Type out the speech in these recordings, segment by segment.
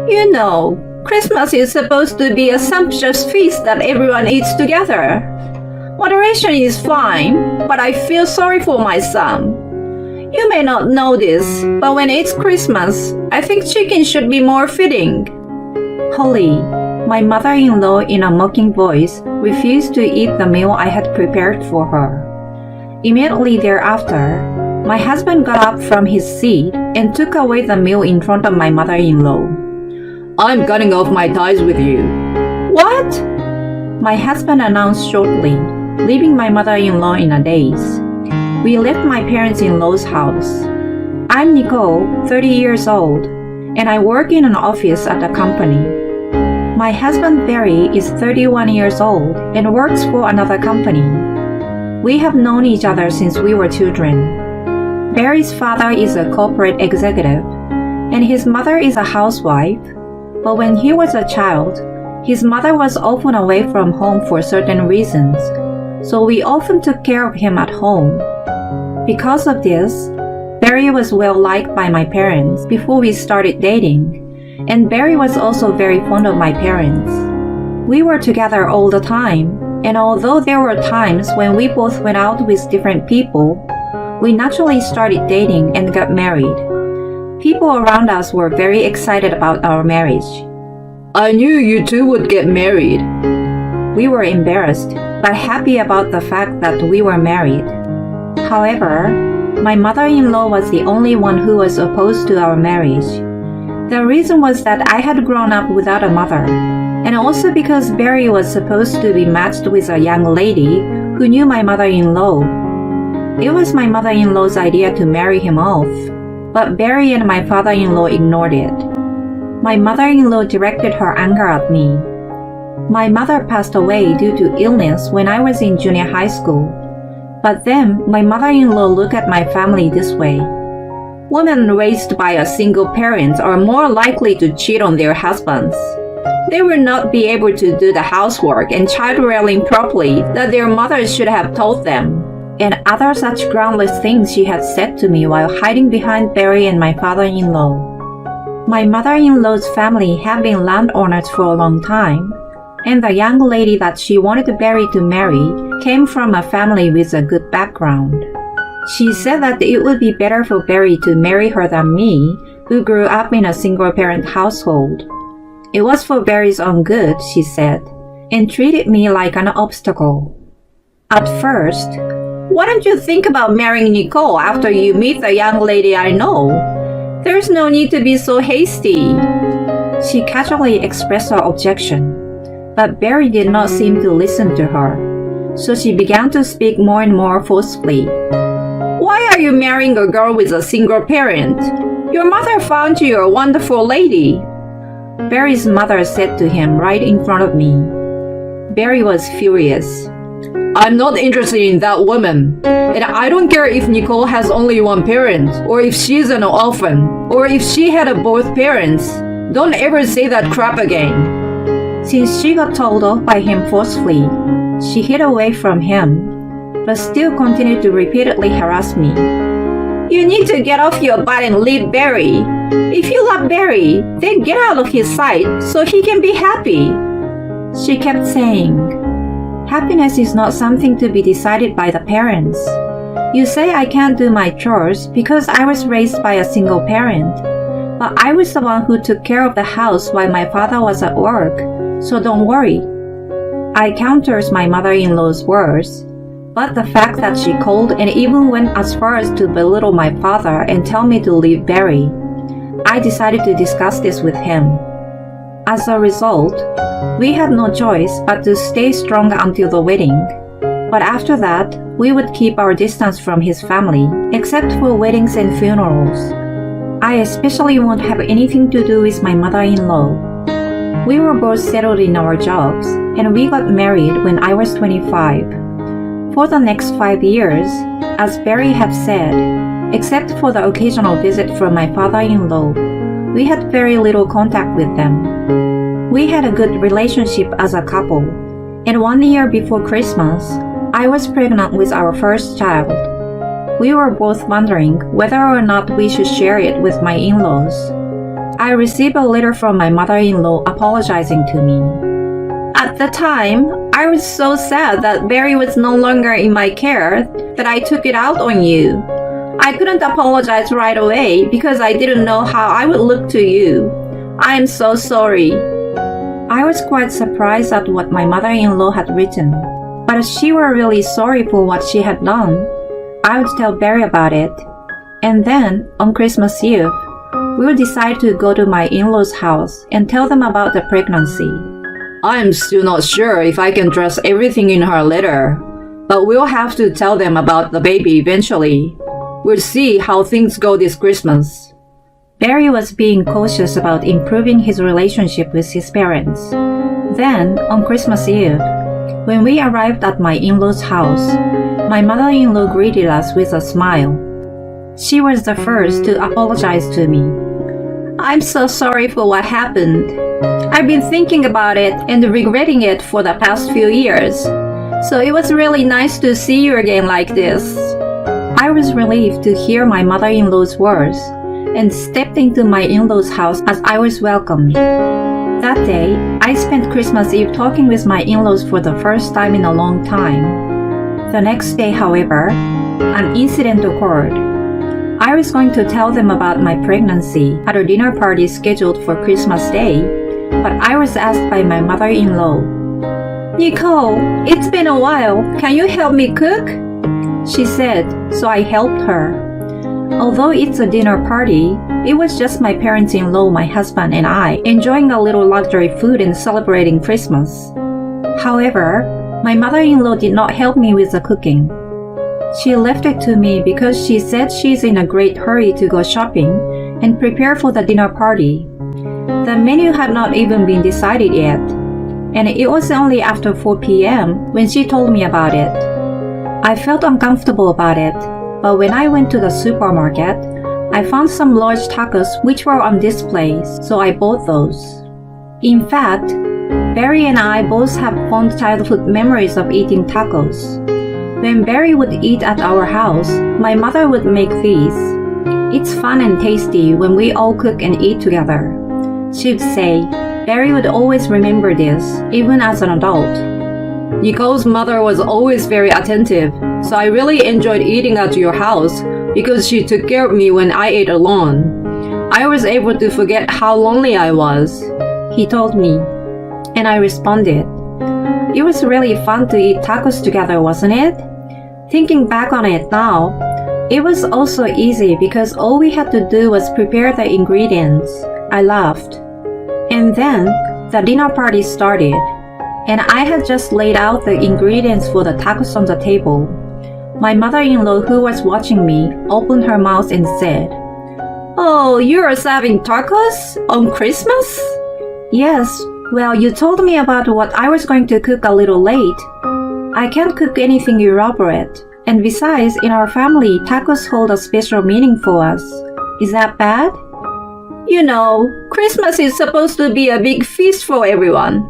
You know, Christmas is supposed to be a sumptuous feast that everyone eats together. Moderation is fine, but I feel sorry for my son. You may not know this, but when it's Christmas, I think chicken should be more fitting. Holly, my mother-in-law in a mocking voice, refused to eat the meal I had prepared for her. Immediately thereafter, my husband got up from his seat and took away the meal in front of my mother-in-law. I'm cutting off my ties with you. What? My husband announced shortly, leaving my mother-in-law in a daze. We left my parents-in-law's house. I'm Nicole, 30 years old, and I work in an office at a company. My husband Barry is 31 years old and works for another company. We have known each other since we were children. Barry's father is a corporate executive, and his mother is a housewife, but when he was a child, his mother was often away from home for certain reasons, so we often took care of him at home. Because of this, Barry was well liked by my parents before we started dating, and Barry was also very fond of my parents. We were together all the time, and although there were times when we both went out with different people, we naturally started dating and got married. People around us were very excited about our marriage. I knew you two would get married. We were embarrassed, but happy about the fact that we were married. However, my mother-in-law was the only one who was opposed to our marriage. The reason was that I had grown up without a mother, and also because Barry was supposed to be matched with a young lady who knew my mother-in-law. It was my mother-in-law's idea to marry him off, but Barry and my father-in-law ignored it. My mother-in-law directed her anger at me. My mother passed away due to illness when I was in junior high school. But then, my mother-in-law looked at my family this way. Women raised by a single parent are more likely to cheat on their husbands. They will not be able to do the housework and child rearing properly that their mothers should have taught them. And other such groundless things she had said to me while hiding behind Barry and my father-in-law. My mother-in-law's family had been landowners for a long time, and the young lady that she wanted Barry to marry came from a family with a good background. She said that it would be better for Barry to marry her than me, who grew up in a single-parent household. It was for Barry's own good, she said, and treated me like an obstacle. At first, why don't you think about marrying Nicole after you meet the young lady I know? There's no need to be so hasty. She casually expressed her objection, but Barry did not seem to listen to her, so she began to speak more and more forcefully. Why are you marrying a girl with a single parent? Your mother found you a wonderful lady. Barry's mother said to him right in front of me. Barry was furious. I'm not interested in that woman, and I don't care if Nicole has only one parent, or if she's an orphan, or if she had both parents. Don't ever say that crap again. Since she got told off by him forcefully, she hid away from him, but still continued to repeatedly harass me. You need to get off your butt and leave Barry. If you love Barry, then get out of his sight so he can be happy. She kept saying, happiness is not something to be decided by the parents. You say I can't do my chores because I was raised by a single parent, but I was the one who took care of the house while my father was at work, so don't worry. I counters my mother-in-law's words, but the fact that she called and even went as far as to belittle my father and tell me to leave Barry, I decided to discuss this with him. As a result, we had no choice but to stay strong until the wedding, but after that, we would keep our distance from his family, except for weddings and funerals. I especially won't have anything to do with my mother-in-law. We were both settled in our jobs, and we got married when I was 25. For the next 5 years, as Barry had said, except for the occasional visit from my father-in-law, we had very little contact with them. We had a good relationship as a couple, and 1 year before Christmas, I was pregnant with our first child. We were both wondering whether or not we should share it with my in-laws. I received a letter from my mother-in-law apologizing to me. At the time, I was so sad that Barry was no longer in my care that I took it out on you. I couldn't apologize right away because I didn't know how I would look to you. I am so sorry. I was quite surprised at what my mother-in-law had written, but if she were really sorry for what she had done, I would tell Barry about it. And then, on Christmas Eve, we would decide to go to my in-laws' house and tell them about the pregnancy. I am still not sure if I can trust everything in her letter, but we'll have to tell them about the baby eventually. We'll see how things go this Christmas. Barry was being cautious about improving his relationship with his parents. Then, on Christmas Eve, when we arrived at my in-laws' house, my mother-in-law greeted us with a smile. She was the first to apologize to me. I'm so sorry for what happened. I've been thinking about it and regretting it for the past few years. So it was really nice to see you again like this. I was relieved to hear my mother-in-law's words and stepped into my in-laws' house as I was welcomed. That day, I spent Christmas Eve talking with my in-laws for the first time in a long time. The next day, however, an incident occurred. I was going to tell them about my pregnancy at a dinner party scheduled for Christmas Day, but I was asked by my mother-in-law, Nicole, it's been a while. Can you help me cook? She said, so I helped her. Although it's a dinner party, it was just my parents-in-law, my husband, and I enjoying a little luxury food and celebrating Christmas. However, my mother-in-law did not help me with the cooking. She left it to me because she said she's in a great hurry to go shopping and prepare for the dinner party. The menu had not even been decided yet, and it was only after 4 p.m. when she told me about it. I felt uncomfortable about it, but when I went to the supermarket, I found some large tacos which were on display, so I bought those. In fact, Barry and I both have fond childhood memories of eating tacos. When Barry would eat at our house, my mother would make these. It's fun and tasty when we all cook and eat together. She'd say, Barry would always remember this, even as an adult. Nicole's mother was always very attentive, so I really enjoyed eating at your house because she took care of me when I ate alone. I was able to forget how lonely I was, he told me, and I responded. It was really fun to eat tacos together, wasn't it? Thinking back on it now, it was also easy because all we had to do was prepare the ingredients. I laughed. And then the dinner party started, and I had just laid out the ingredients for the tacos on the table. My mother-in-law, who was watching me, opened her mouth and said, Oh, you're serving tacos on Christmas? Yes. Well, you told me about what I was going to cook a little late. I can't cook anything elaborate. And besides, in our family, tacos hold a special meaning for us. Is that bad? You know, Christmas is supposed to be a big feast for everyone.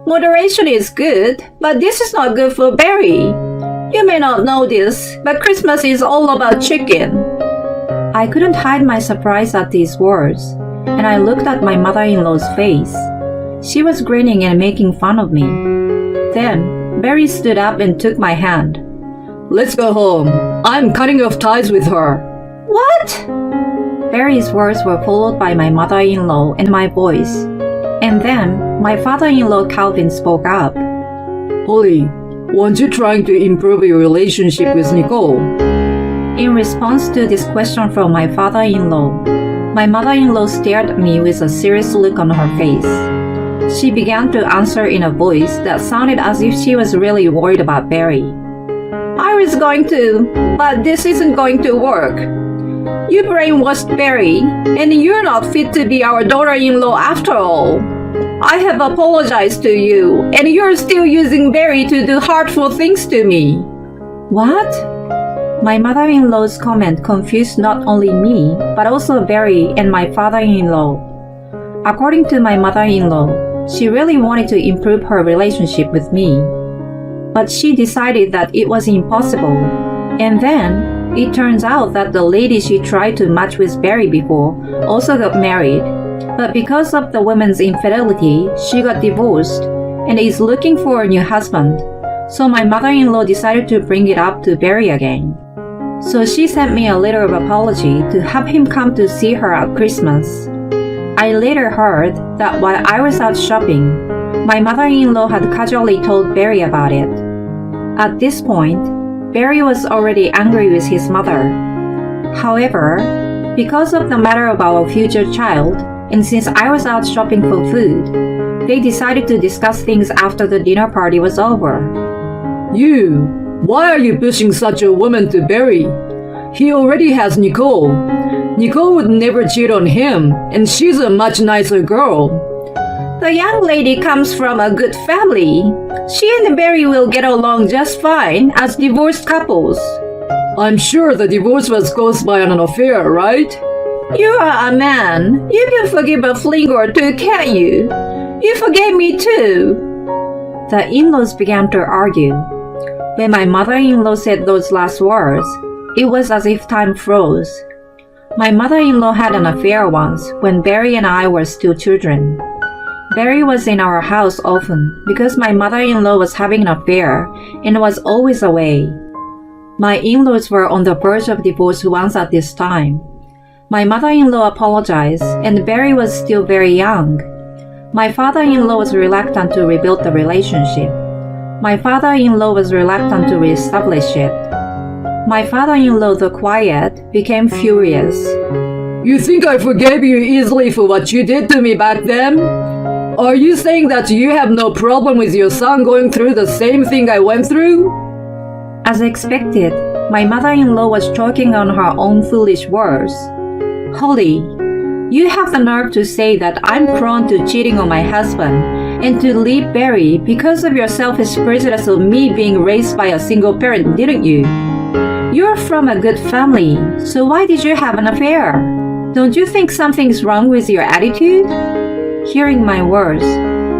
Moderation is good, but this is not good for Barry. You may not know this, but Christmas is all about chicken. I couldn't hide my surprise at these words, and I looked at my mother-in-law's face. She was grinning and making fun of me. Then, Barry stood up and took my hand. Let's go home. I'm cutting off ties with her. What? Barry's words were followed by my mother-in-law and my voice. And then, my father-in-law Calvin spoke up. Holly, weren't you trying to improve your relationship with Nicole? In response to this question from my father-in-law, my mother-in-law stared at me with a serious look on her face. She began to answer in a voice that sounded as if she was really worried about Barry. I was going to, but this isn't going to work. You brainwashed Barry, and you're not fit to be our daughter-in-law after all. I have apologized to you, and you're still using Barry to do hurtful things to me. What? My mother-in-law's comment confused not only me, but also Barry and my father-in-law. According to my mother-in-law, she really wanted to improve her relationship with me. But she decided that it was impossible. And then, it turns out that the lady she tried to match with Barry before also got married, But because of the woman's infidelity, she got divorced and is looking for a new husband. So my mother-in-law decided to bring it up to Barry again. So she sent me a letter of apology to have him come to see her at Christmas. I later heard that while I was out shopping, my mother-in-law had casually told Barry about it. At this point, Barry was already angry with his mother. However, because of the matter of our future child, and since I was out shopping for food, they decided to discuss things after the dinner party was over. Why are you pushing such a woman to Barry? He already has Nicole. Nicole would never cheat on him, and she's a much nicer girl. The young lady comes from a good family. She and Barry will get along just fine as divorced couples. I'm sure the divorce was caused by an affair, right? You are a man. You can forgive a fling or two, can't you? You forgave me too. The in-laws began to argue. When my mother-in-law said those last words, it was as if time froze. My mother-in-law had an affair once when Barry and I were still children. Barry was in our house often because my mother-in-law was having an affair and was always away. My in-laws were on the verge of divorce once at this time. My mother-in-law apologized and Barry was still very young. My father-in-law was reluctant to rebuild the relationship. My father-in-law was reluctant to reestablish it. My father-in-law, though quiet, became furious. You think I forgave you easily for what you did to me back then? Are you saying that you have no problem with your son going through the same thing I went through? As expected, my mother-in-law was choking on her own foolish words. Holly, you have the nerve to say that I'm prone to cheating on my husband and to leave Barry because of your selfish prejudice of me being raised by a single parent, didn't you? You're from a good family, so why did you have an affair? Don't you think something's wrong with your attitude? Hearing my words,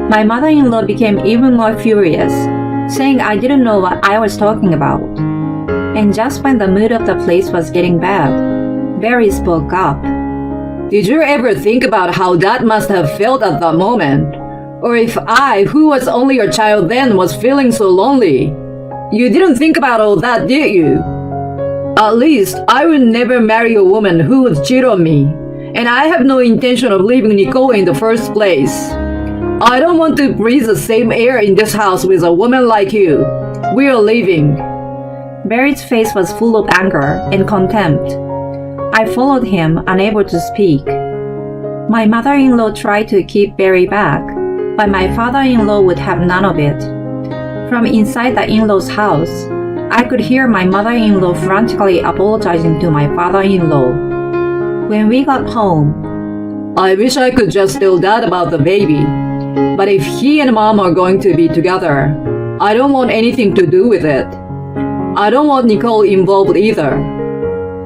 my mother-in-law became even more furious, saying I didn't know what I was talking about. And just when the mood of the place was getting bad, Barry spoke up. Did you ever think about how that must have felt at that moment? Or if I, who was only your child then, was feeling so lonely? You didn't think about all that, did you? At least, I would never marry a woman who would cheat on me. And I have no intention of leaving Nicole in the first place. I don't want to breathe the same air in this house with a woman like you. We are leaving. Barry's face was full of anger and contempt. I followed him, unable to speak. My mother-in-law tried to keep Barry back, but my father-in-law would have none of it. From inside the in-law's house, I could hear my mother-in-law frantically apologizing to my father-in-law. When we got home, I wish I could just tell Dad about the baby. But if he and Mom are going to be together, I don't want anything to do with it. I don't want Nicole involved either.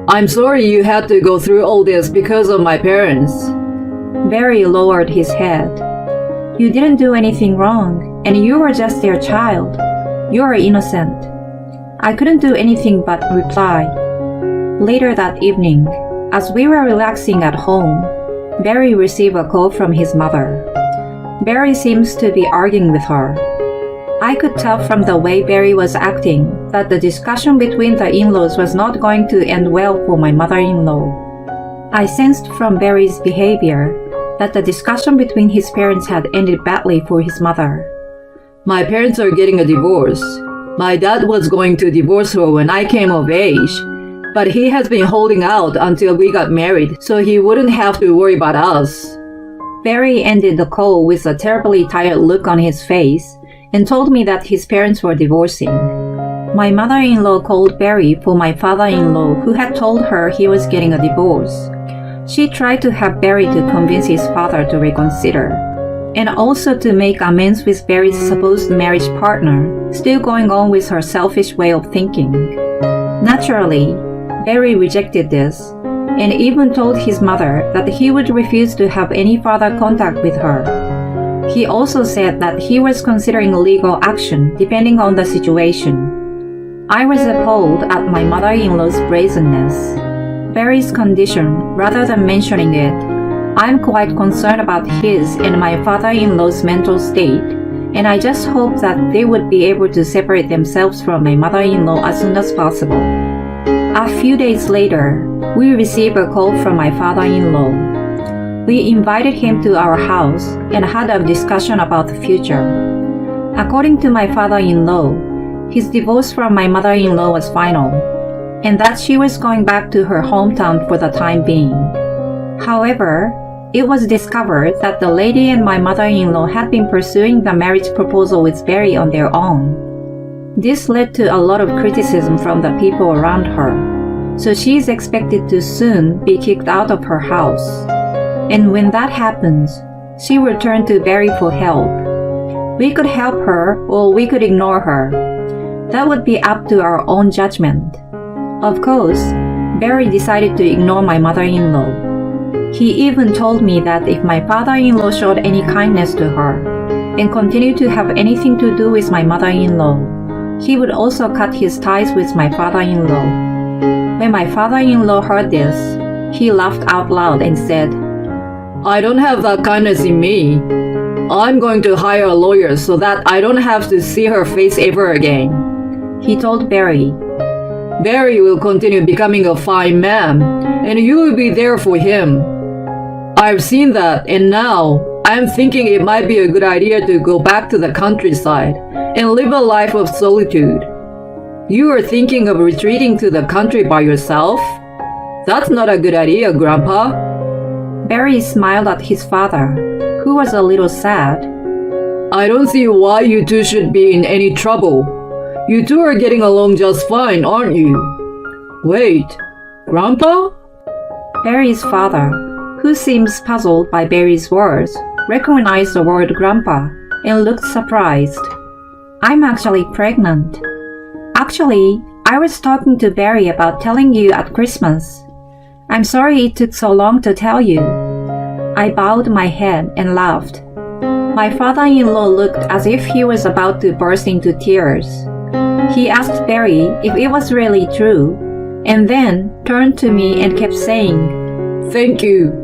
I'm sorry you had to go through all this because of my parents. Barry lowered his head. You didn't do anything wrong, and you were just their child. You are innocent. I couldn't do anything but reply. Later that evening, as we were relaxing at home, Barry received a call from his mother. Barry seems to be arguing with her. I could tell from the way Barry was acting that the discussion between the in-laws was not going to end well for my mother-in-law. I sensed from Barry's behavior that the discussion between his parents had ended badly for his mother. My parents are getting a divorce. My dad was going to divorce her when I came of age, but he has been holding out until we got married so he wouldn't have to worry about us. Barry ended the call with a terribly tired look on his face and told me that his parents were divorcing. My mother-in-law called Barry for my father-in-law, who had told her he was getting a divorce. She tried to have Barry to convince his father to reconsider, and also to make amends with Barry's supposed marriage partner, still going on with her selfish way of thinking. Naturally, Barry rejected this, and even told his mother that he would refuse to have any further contact with her. He also said that he was considering legal action depending on the situation. I was appalled at my mother-in-law's brazenness. Barry's condition, rather than mentioning it, I'm quite concerned about his and my father-in-law's mental state, and I just hope that they would be able to separate themselves from my mother-in-law as soon as possible. A few days later, we received a call from my father-in-law. We invited him to our house and had a discussion about the future. According to my father-in-law, his divorce from my mother-in-law was final, and that she was going back to her hometown for the time being. However, it was discovered that the lady and my mother-in-law had been pursuing the marriage proposal with Barry on their own. This led to a lot of criticism from the people around her, so she is expected to soon be kicked out of her house. And when that happens, she will turn to Barry for help. We could help her or we could ignore her. That would be up to our own judgment. Of course, Barry decided to ignore my mother-in-law. He even told me that if my father-in-law showed any kindness to her and continued to have anything to do with my mother-in-law, he would also cut his ties with my father-in-law. When my father-in-law heard this, he laughed out loud and said, I don't have that kindness in me. I'm going to hire a lawyer so that I don't have to see her face ever again. He told Barry. Barry will continue becoming a fine man, and you will be there for him. I've seen that, and now I'm thinking it might be a good idea to go back to the countryside and live a life of solitude. You are thinking of retreating to the country by yourself? That's not a good idea, Grandpa. Barry smiled at his father, who was a little sad. I don't see why you two should be in any trouble. You two are getting along just fine, aren't you? Wait, Grandpa? Barry's father, who seems puzzled by Barry's words, recognized the word Grandpa and looked surprised. I'm actually pregnant. Actually, I was talking to Barry about telling you at Christmas. I'm sorry it took so long to tell you. I bowed my head and laughed. My father-in-law looked as if he was about to burst into tears. He asked Barry if it was really true, and then turned to me and kept saying, Thank you.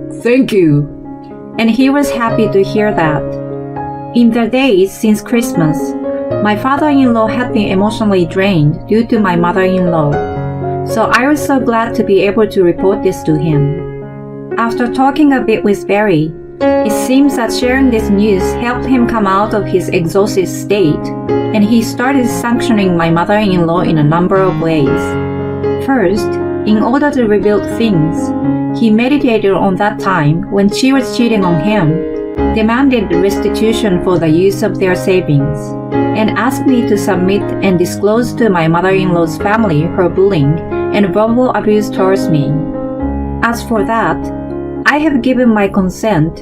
And he was happy to hear that. In the days since Christmas, my father-in-law had been emotionally drained due to my mother-in-law, so I was so glad to be able to report this to him. After talking a bit with Barry, it seems that sharing this news helped him come out of his exhausted state, and he started sanctioning my mother-in-law in a number of ways. First, in order to rebuild things, he meditated on that time when she was cheating on him, demanded restitution for the use of their savings, and asked me to submit and disclose to my mother-in-law's family her bullying and verbal abuse towards me. As for that, I have given my consent,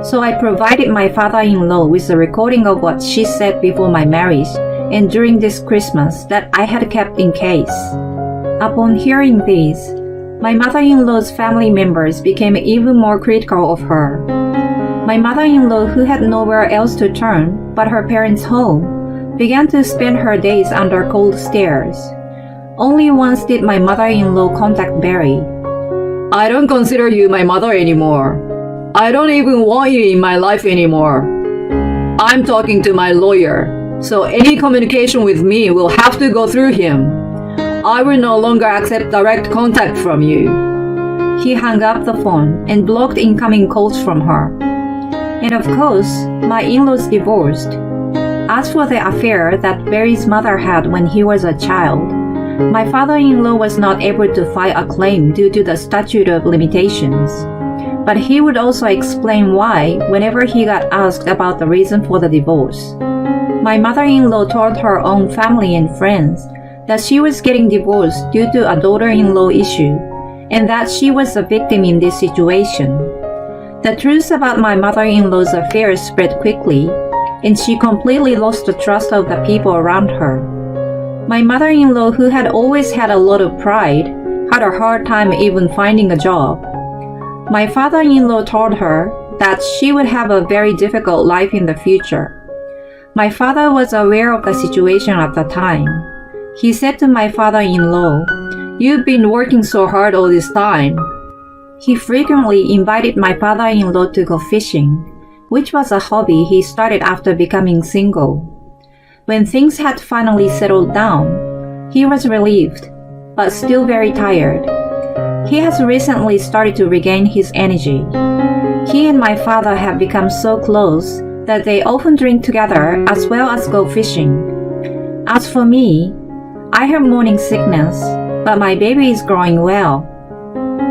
so I provided my father-in-law with a recording of what she said before my marriage and during this Christmas that I had kept in case. Upon hearing this, my mother-in-law's family members became even more critical of her. My mother-in-law, who had nowhere else to turn but her parents' home, began to spend her days under cold stares. Only once did my mother-in-law contact Barry. I don't consider you my mother anymore. I don't even want you in my life anymore. I'm talking to my lawyer, so any communication with me will have to go through him. I will no longer accept direct contact from you. He hung up the phone and blocked incoming calls from her. And of course, my in-laws divorced. As for the affair that Barry's mother had when he was a child, my father-in-law was not able to file a claim due to the statute of limitations. But he would also explain why whenever he got asked about the reason for the divorce. My mother-in-law told her own family and friends that she was getting divorced due to a daughter-in-law issue, and that she was a victim in this situation. The truth about my mother-in-law's affairs spread quickly, and she completely lost the trust of the people around her. My mother-in-law, who had always had a lot of pride, had a hard time even finding a job. My father-in-law told her that she would have a very difficult life in the future. My father was aware of the situation at the time. He said to my father-in-law, "You've been working so hard all this time." He frequently invited my father-in-law to go fishing, which was a hobby he started after becoming single. When things had finally settled down, he was relieved, but still very tired. He has recently started to regain his energy. He and my father have become so close that they often drink together as well as go fishing. As for me, I have morning sickness, but my baby is growing well.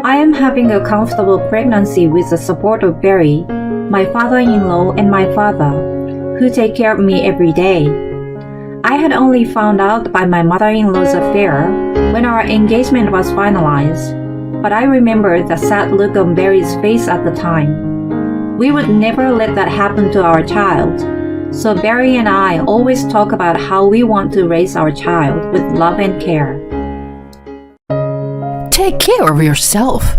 I am having a comfortable pregnancy with the support of Barry, my father-in-law, and my father, who take care of me every day. I had only found out by my mother-in-law's affair when our engagement was finalized, but I remember the sad look on Barry's face at the time. We would never let that happen to our child, so Barry and I always talk about how we want to raise our child with love and care. Take care of yourself.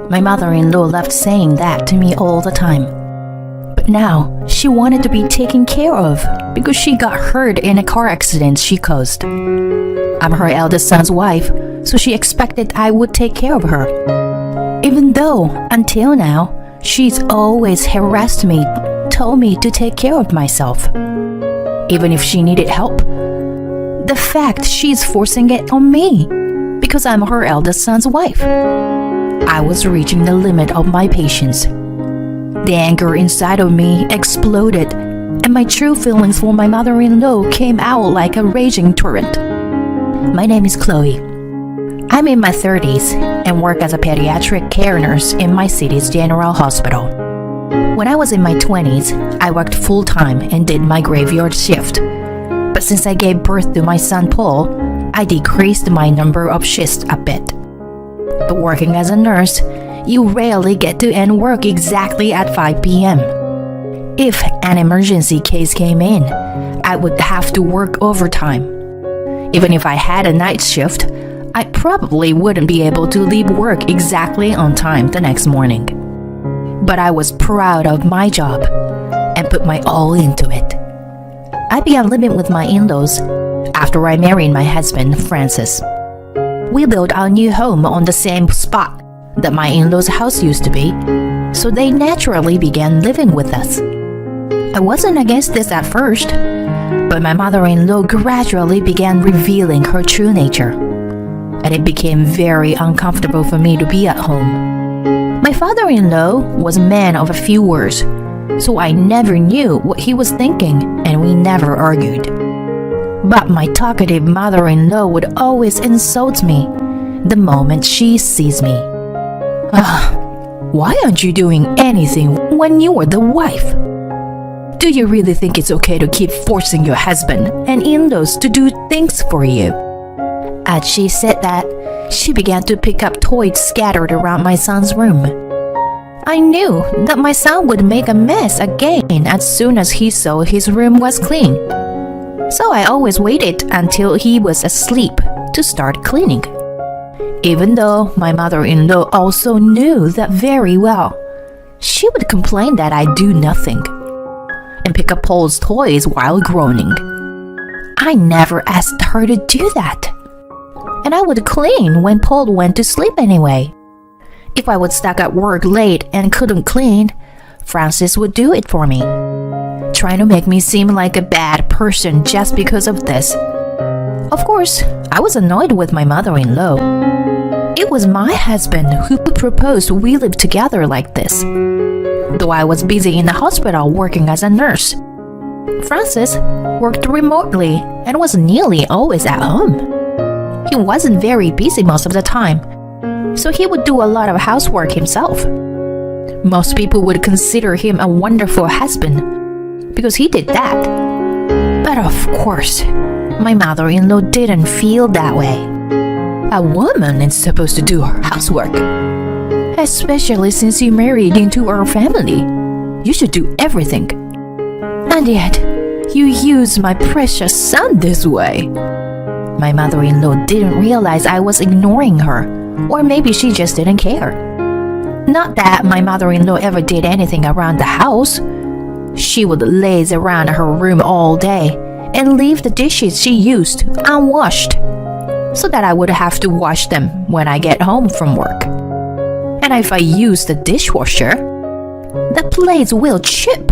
My mother-in-law loved saying that to me all the time. But now, she wanted to be taken care of because she got hurt in a car accident she caused. I'm her eldest son's wife, so she expected I would take care of her. Even though, until now, she's always harassed me, told me to take care of myself. Even if she needed help. The fact she's forcing it on me because I'm her eldest son's wife. I was reaching the limit of my patience. The anger inside of me exploded, and my true feelings for my mother-in-law came out like a raging torrent. My name is Chloe. I'm in my 30s and work as a pediatric care nurse in my city's general hospital. When I was in my 20s, I worked full-time and did my graveyard shift. But since I gave birth to my son Paul, I decreased my number of shifts a bit. But working as a nurse, you rarely get to end work exactly at 5 p.m. If an emergency case came in, I would have to work overtime. Even if I had a night shift, I probably wouldn't be able to leave work exactly on time the next morning. But I was proud of my job and put my all into it. I began living with my in-laws after I married my husband, Francis. We built our new home on the same spot that my in-laws' house used to be, so they naturally began living with us. I wasn't against this at first, but my mother-in-law gradually began revealing her true nature, and it became very uncomfortable for me to be at home. My father-in-law was a man of a few words, so I never knew what he was thinking, and we never argued. But my talkative mother-in-law would always insult me the moment she sees me. Why aren't you doing anything when you are the wife? Do you really think it's okay to keep forcing your husband and in-laws to do things for you? As she said that, she began to pick up toys scattered around my son's room. I knew that my son would make a mess again as soon as he saw his room was clean. So I always waited until he was asleep to start cleaning. Even though my mother-in-law also knew that very well, she would complain that I do nothing and pick up Paul's toys while groaning. I never asked her to do that. And I would clean when Paul went to sleep anyway. If I was stuck at work late and couldn't clean, Francis would do it for me, trying to make me seem like a bad person just because of this. Of course, I was annoyed with my mother-in-law. It was my husband who proposed we live together like this, though I was busy in the hospital working as a nurse. Francis worked remotely and was nearly always at home. He wasn't very busy most of the time, so he would do a lot of housework himself. Most people would consider him a wonderful husband because he did that. But of course, my mother-in-law didn't feel that way. A woman is supposed to do her housework. Especially since you married into our family. You should do everything. And yet, you use my precious son this way. My mother-in-law didn't realize I was ignoring her, or maybe she just didn't care. Not that my mother-in-law ever did anything around the house. She would laze around her room all day and leave the dishes she used unwashed, so that I would have to wash them when I get home from work. And if I use the dishwasher, the plates will chip.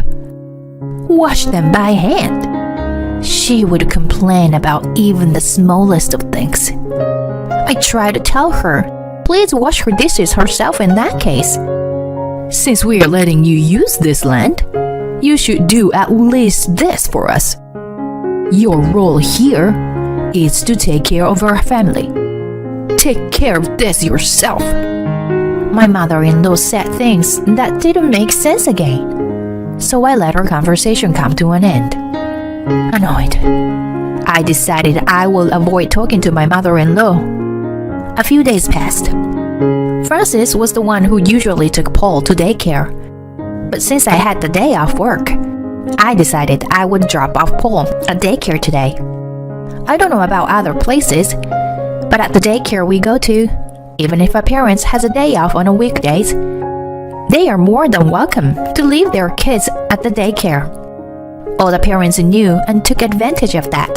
Wash them by hand. She would complain about even the smallest of things. I tried to tell her, please wash her dishes herself in that case. Since we are letting you use this land, you should do at least this for us. Your role here is to take care of our family. Take care of this yourself. My mother-in-law said things that didn't make sense again, so I let our conversation come to an end. Annoyed, I decided I will avoid talking to my mother-in-law. A few days passed. Francis was the one who usually took Paul to daycare, but since I had the day off work, I decided I would drop off Paul at daycare today. I don't know about other places, but at the daycare we go to, even if a parent has a day off on a weekdays, they are more than welcome to leave their kids at the daycare. All the parents knew and took advantage of that.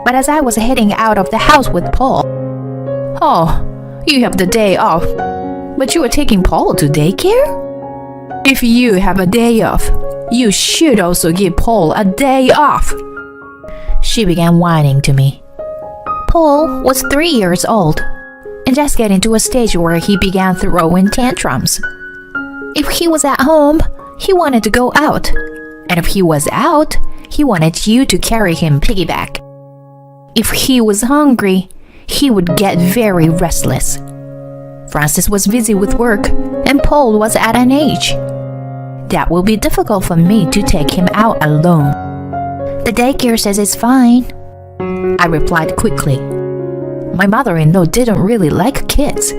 But as I was heading out of the house with Paul, "Oh, you have the day off, but you are taking Paul to daycare? If you have a day off, you should also give Paul a day off." She began whining to me. Paul was 3 years old and just getting to a stage where he began throwing tantrums. If he was at home, he wanted to go out, and if he was out, he wanted you to carry him piggyback. If he was hungry, he would get very restless. Francis was busy with work, and Paul was at an age that will be difficult for me to take him out alone. The daycare says it's fine, I replied quickly. My mother-in-law didn't really like kids.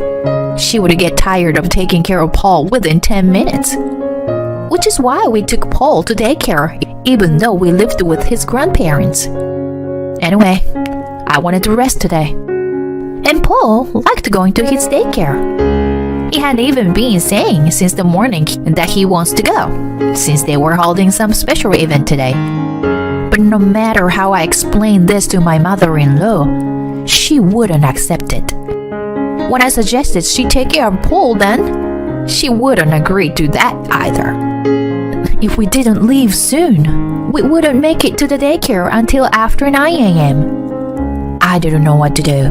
She would get tired of taking care of Paul within 10 minutes. Which is why we took Paul to daycare, even though we lived with his grandparents. Anyway, I wanted to rest today. And Paul liked going to his daycare. He had even been saying since the morning that he wants to go, since they were holding some special event today. But no matter how I explained this to my mother-in-law, she wouldn't accept it. When I suggested she take care of Paul then, she wouldn't agree to that either. If we didn't leave soon, we wouldn't make it to the daycare until after 9 a.m. I didn't know what to do.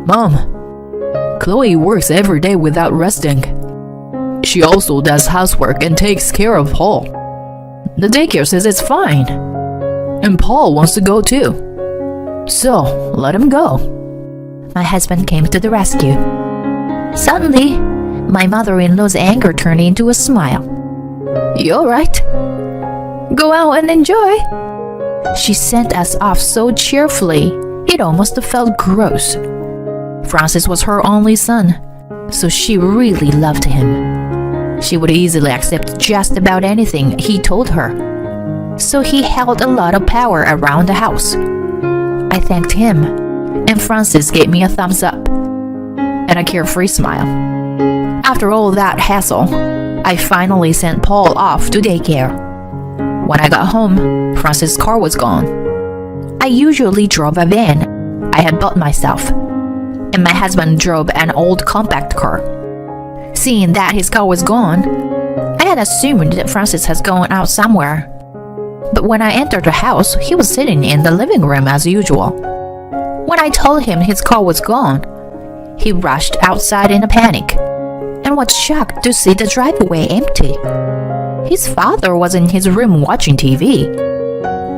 Mom, Chloe works every day without resting. She also does housework and takes care of Paul. The daycare says it's fine. And Paul wants to go too. So, let him go. My husband came to the rescue. Suddenly, my mother-in-law's anger turned into a smile. You alright? Go out and enjoy. She sent us off so cheerfully, it almost felt gross. Francis was her only son, so she really loved him. She would easily accept just about anything he told her. So he held a lot of power around the house. I thanked him, and Francis gave me a thumbs up and a carefree smile. After all that hassle, I finally sent Paul off to daycare. When I got home, Francis' car was gone. I usually drove a van I had bought myself, and my husband drove an old compact car. Seeing that his car was gone, I had assumed that Francis has gone out somewhere. But when I entered the house, he was sitting in the living room as usual. When I told him his car was gone, he rushed outside in a panic and was shocked to see the driveway empty. His father was in his room watching TV.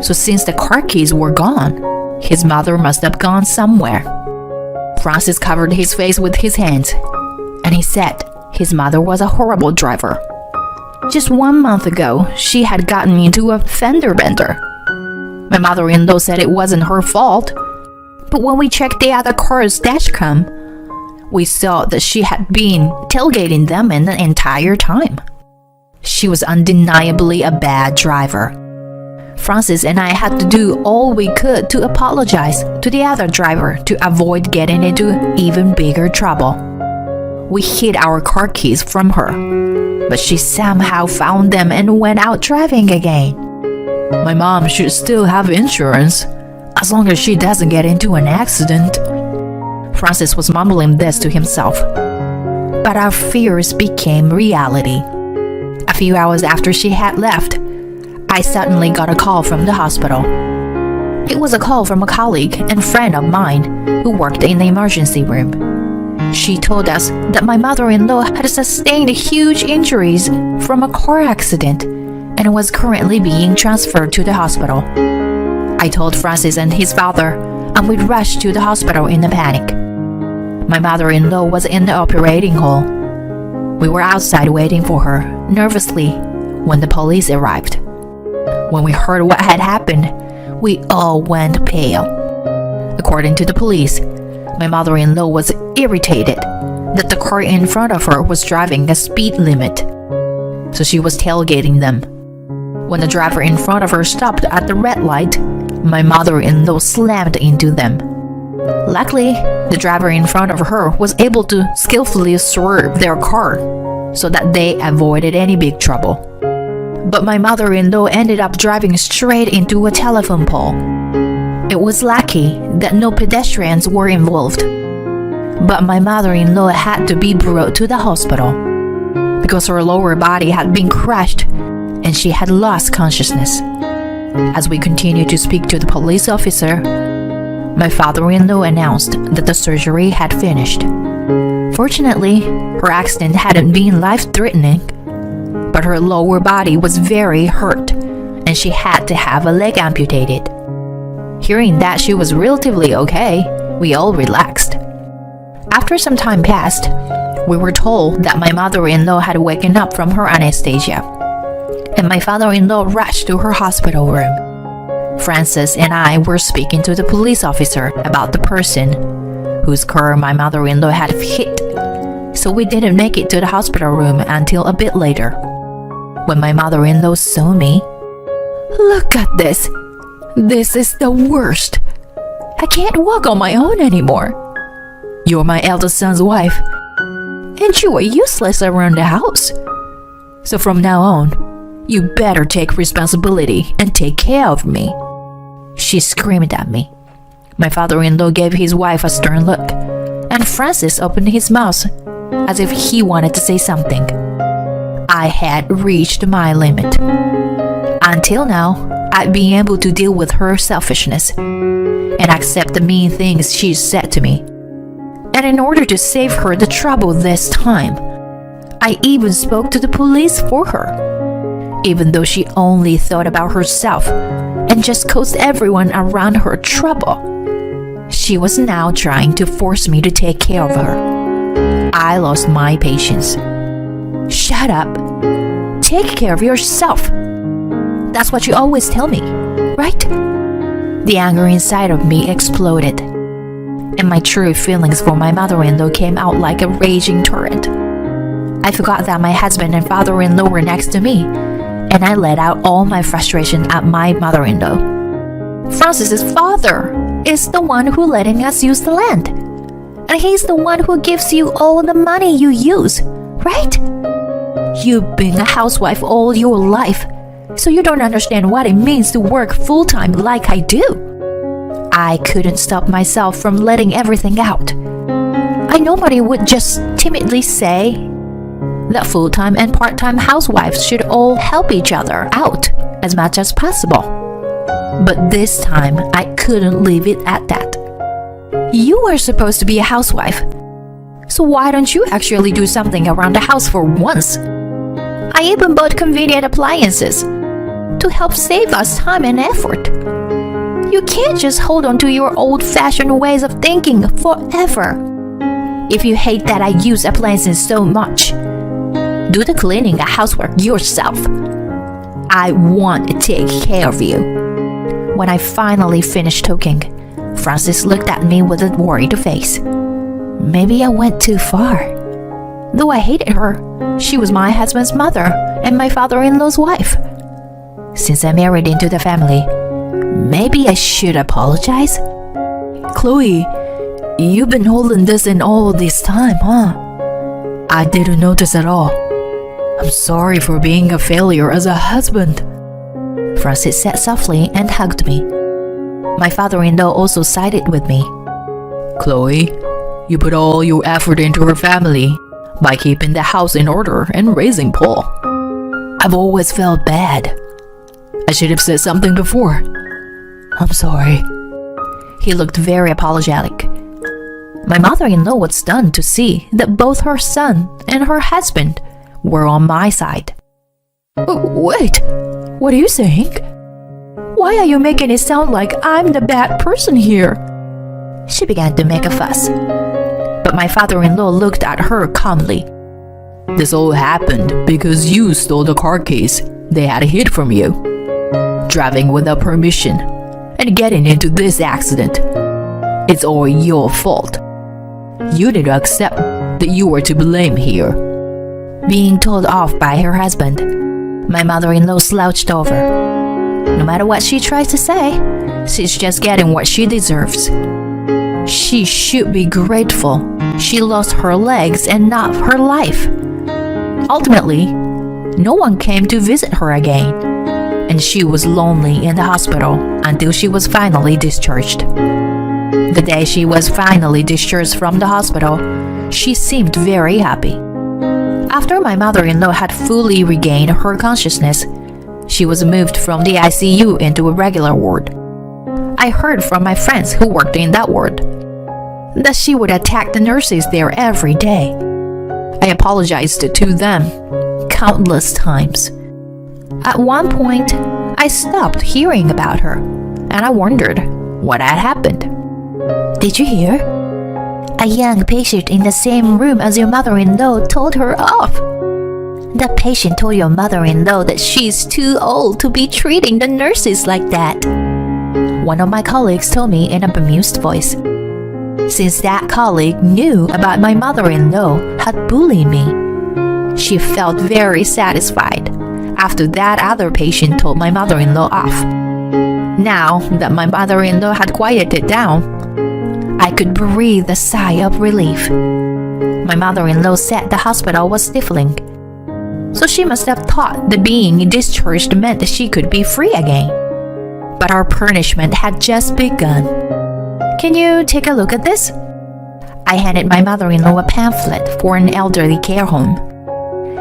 So since the car keys were gone, his mother must have gone somewhere. Francis covered his face with his hands, and he said his mother was a horrible driver. Just 1 month ago, she had gotten into a fender bender. My mother-in-law said it wasn't her fault, but when we checked the other car's dashcam, we saw that she had been tailgating them in the entire time. She was undeniably a bad driver. Francis and I had to do all we could to apologize to the other driver to avoid getting into even bigger trouble. We hid our car keys from her, but she somehow found them and went out driving again. My mom should still have insurance, as long as she doesn't get into an accident. Francis was mumbling this to himself. But our fears became reality. A few hours after she had left, I suddenly got a call from the hospital. It was a call from a colleague and friend of mine who worked in the emergency room. She told us that my mother-in-law had sustained huge injuries from a car accident and was currently being transferred to the hospital. I told Francis and his father, and we rushed to the hospital in a panic. My mother-in-law was in the operating hall. We were outside waiting for her, nervously, when the police arrived. When we heard what had happened, we all went pale. According to the police, my mother-in-law was irritated that the car in front of her was driving the speed limit, so she was tailgating them. When the driver in front of her stopped at the red light, my mother-in-law slammed into them. Luckily, the driver in front of her was able to skillfully swerve their car so that they avoided any big trouble. But my mother-in-law ended up driving straight into a telephone pole. It was lucky that no pedestrians were involved. But my mother-in-law had to be brought to the hospital because her lower body had been crushed and she had lost consciousness. As we continued to speak to the police officer, my father-in-law announced that the surgery had finished. Fortunately, her accident hadn't been life-threatening, but her lower body was very hurt and she had to have a leg amputated. Hearing that she was relatively okay, we all relaxed. After some time passed, we were told that my mother-in-law had woken up from her anesthesia, and my father-in-law rushed to her hospital room. Francis and I were speaking to the police officer about the person whose car my mother-in-law had hit, so we didn't make it to the hospital room until a bit later. When my mother-in-law saw me, "Look at this! This is the worst! I can't walk on my own anymore. You're my eldest son's wife, and you are useless around the house. So from now on, you better take responsibility and take care of me." She screamed at me. My father-in-law gave his wife a stern look, and Francis opened his mouth as if he wanted to say something. I had reached my limit. Until now, I'd been able to deal with her selfishness and accept the mean things she said to me. And in order to save her the trouble this time, I even spoke to the police for her, even though she only thought about herself and just caused everyone around her trouble. She was now trying to force me to take care of her. I lost my patience. Shut up. Take care of yourself. That's what you always tell me, right? The anger inside of me exploded, and my true feelings for my mother-in-law came out like a raging torrent. I forgot that my husband and father-in-law were next to me, and I let out all my frustration at my mother-in-law. Francis's father is the one who letting us use the land, and he's the one who gives you all the money you use, right? You've been a housewife all your life, so you don't understand what it means to work full-time like I do. I couldn't stop myself from letting everything out. I normally would just timidly say that full-time and part-time housewives should all help each other out as much as possible. But this time, I couldn't leave it at that. You are supposed to be a housewife, so why don't you actually do something around the house for once? I even bought convenient appliances to help save us time and effort. You can't just hold on to your old-fashioned ways of thinking forever. If you hate that I use appliances so much, do the cleaning and housework yourself. I want to take care of you. When I finally finished talking, Francis looked at me with a worried face. Maybe I went too far. Though I hated her, she was my husband's mother and my father-in-law's wife. Since I married into the family, maybe I should apologize? Chloe, you've been holding this in all this time, huh? I didn't notice at all. I'm sorry for being a failure as a husband. Francis said softly and hugged me. My father-in-law also sided with me. Chloe, you put all your effort into her family. by keeping the house in order and raising Paul. I've always felt bad. I should have said something before. I'm sorry." He looked very apologetic. My mother-in-law was stunned to see that both her son and her husband were on my side. "Wait, what are you saying? Why are you making it sound like I'm the bad person here?" She began to make a fuss, but my father-in-law looked at her calmly. "This all happened because you stole the car keys they had hid from you, driving without permission, and getting into this accident. It's all your fault. You need to accept that you were to blame here." Being told off by her husband, my mother-in-law slouched over. No matter what she tries to say, she's just getting what she deserves. She should be grateful she lost her legs and not her life. Ultimately, no one came to visit her again, and she was lonely in the hospital until she was finally discharged. The day she was finally discharged from the hospital, she seemed very happy. After my mother-in-law had fully regained her consciousness, she was moved from the ICU into a regular ward. I heard from my friends who worked in that ward that she would attack the nurses there every day. I apologized to them countless times. At one point, I stopped hearing about her, and I wondered what had happened. "Did you hear? A young patient in the same room as your mother-in-law told her off. The patient told your mother-in-law that she's too old to be treating the nurses like that," one of my colleagues told me in a bemused voice. Since that colleague knew about my mother-in-law had bullied me, she felt very satisfied after that other patient told my mother-in-law off. Now that my mother-in-law had quieted down, I could breathe a sigh of relief. My mother-in-law said the hospital was stifling, so she must have thought that being discharged meant that she could be free again. But our punishment had just begun. "Can you take a look at this?" I handed my mother-in-law a pamphlet for an elderly care home.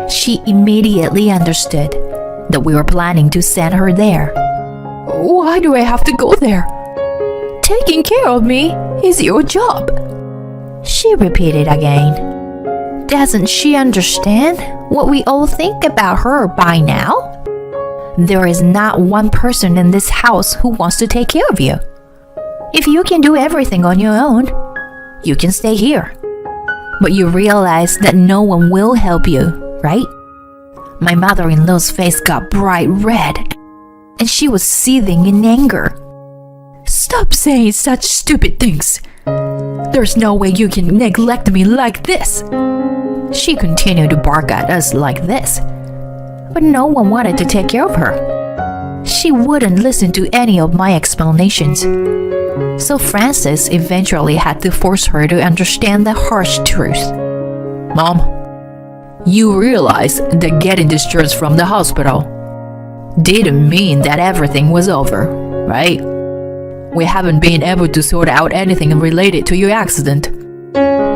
She immediately understood that we were planning to send her there. "Why do I have to go there? Taking care of me is your job," she repeated again. Doesn't she understand what we all think about her by now? There is not one person in this house who wants to take care of you. If you can do everything on your own, you can stay here. But you realize that no one will help you, right? My mother-in-law's face got bright red, and she was seething in anger. "Stop saying such stupid things. There's no way you can neglect me like this." She continued to bark at us like this, but no one wanted to take care of her. She wouldn't listen to any of my explanations. So Francis eventually had to force her to understand the harsh truth. "Mom, you realize that getting discharged from the hospital didn't mean that everything was over, right? We haven't been able to sort out anything related to your accident.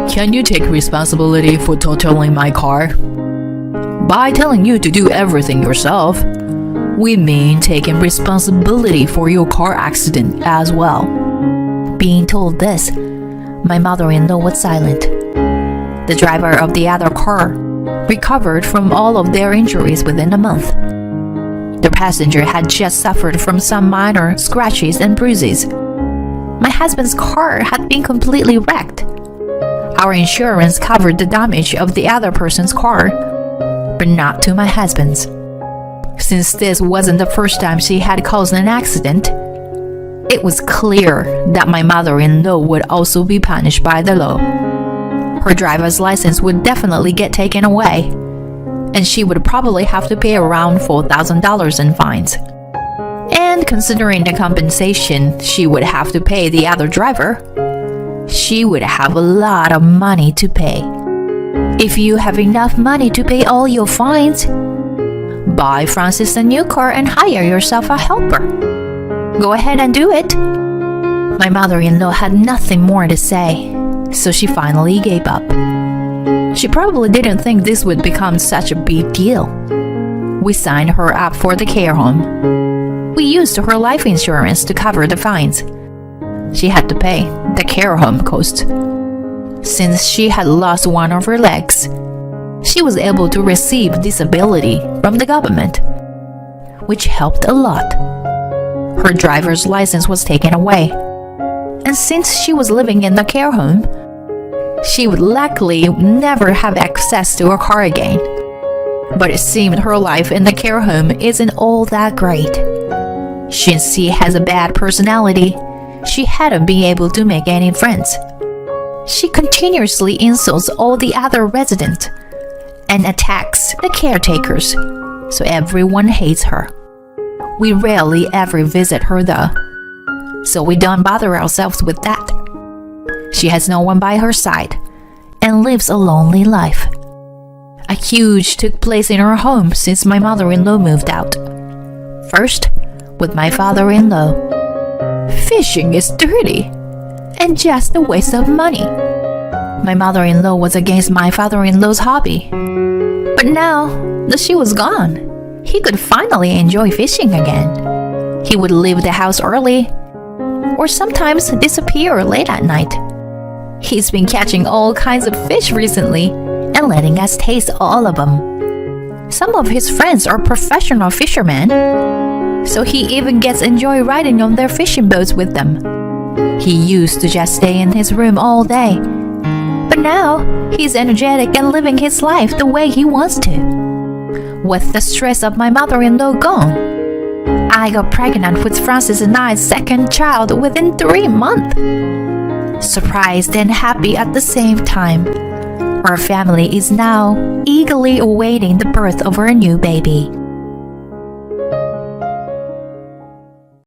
Can you take responsibility for totaling my car? By telling you to do everything yourself, we mean taking responsibility for your car accident as well." Being told this, my mother-in-law was silent. The driver of the other car recovered from all of their injuries within a month. The passenger had just suffered from some minor scratches and bruises. My husband's car had been completely wrecked. Our insurance covered the damage of the other person's car, but not to my husband's. Since this wasn't the first time she had caused an accident, it was clear that my mother-in-law would also be punished by the law. Her driver's license would definitely get taken away, and she would probably have to pay around $4,000 in fines. And considering the compensation she would have to pay the other driver, she would have a lot of money to pay. If you have enough money to pay all your fines, buy Francis a new car and hire yourself a helper. Go ahead and do it. My mother-in-law had nothing more to say, so she finally gave up. She probably didn't think this would become such a big deal. We signed her up for the care home. We used her life insurance to cover the fines. She had to pay the care home cost. Since she had lost one of her legs, she was able to receive disability from the government, which helped a lot. Her driver's license was taken away, and since she was living in the care home, she would likely never have access to a car again. But it seemed her life in the care home isn't all that great. Since she has a bad personality, she hadn't been able to make any friends. She continuously insults all the other residents and attacks the caretakers, so everyone hates her. We rarely ever visit her though, so we don't bother ourselves with that. She has no one by her side and lives a lonely life. A huge took place in her home since my mother-in-law moved out. First, with my father-in-law. Fishing is dirty and just a waste of money. My mother-in-law was against my father-in-law's hobby. But now that she was gone, he could finally enjoy fishing again. He would leave the house early or sometimes disappear late at night. He's been catching all kinds of fish recently and letting us taste all of them. Some of his friends are professional fishermen, so he even gets enjoy riding on their fishing boats with them. He used to just stay in his room all day, but now he's energetic and living his life the way he wants to. With the stress of my mother-in-law gone, I got pregnant with Francis and I's second child within 3 months. Surprised and happy at the same time, our family is now eagerly awaiting the birth of our new baby.